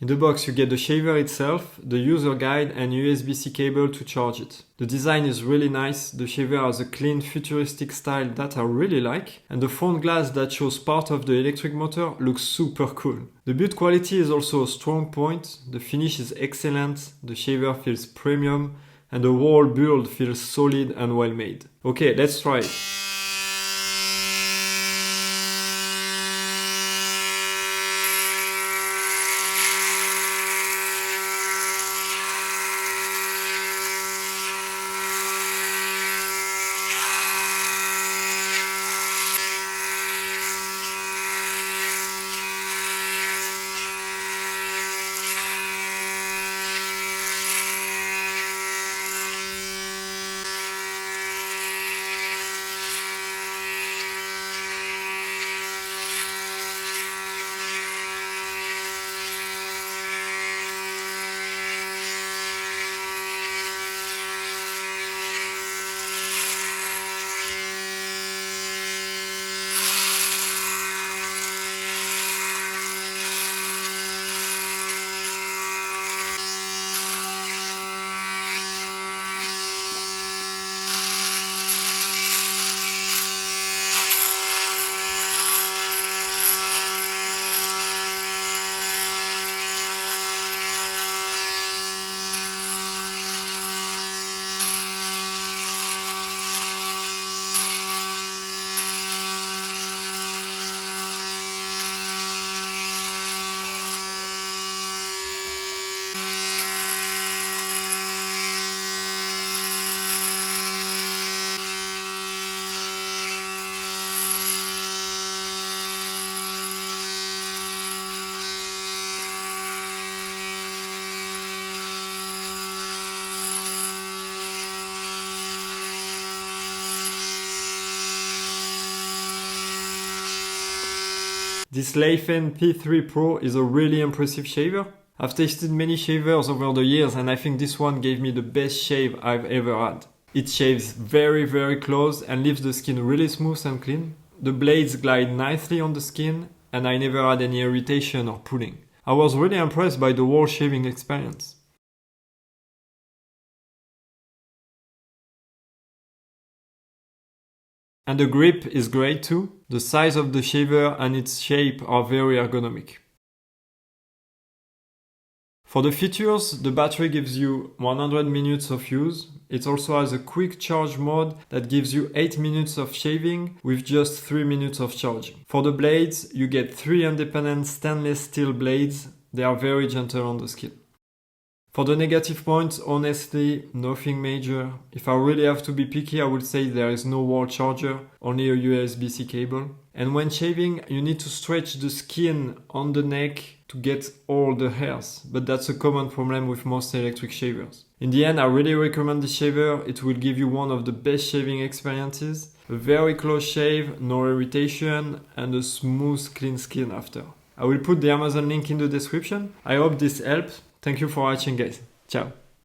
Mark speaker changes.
Speaker 1: In the box you get the shaver itself, the user guide and USB-C cable to charge it. The design is really nice, the shaver has a clean futuristic style that I really like, and the front glass that shows part of the electric motor looks super cool. The build quality is also a strong point, the finish is excellent, the shaver feels premium, and the whole build feels solid and well made. Okay, let's try it. This Laifen P3 Pro is a really impressive shaver. I've tasted many shavers over the years and I think this one gave me the best shave I've ever had. It shaves very close and leaves the skin really smooth and clean. The blades glide nicely on the skin and I never had any irritation or pulling. I was really impressed by the whole shaving experience. And the grip is great too. The size of the shaver and its shape are very ergonomic. For the features, the battery gives you 100 minutes of use. It also has a quick charge mode that gives you 8 minutes of shaving with just 3 minutes of charging. For the blades, you get 3 independent stainless steel blades. They are very gentle on the skin. For the negative points, honestly, nothing major. If I really have to be picky, I would say there is no wall charger, only a USB-C cable. And when shaving, you need to stretch the skin on the neck to get all the hairs, but that's a common problem with most electric shavers. In the end, I really recommend this shaver. It will give you one of the best shaving experiences. A very close shave, no irritation, and a smooth, clean skin after. I will put the Amazon link in the description. I hope this helped. Thank you for watching, guys. Ciao.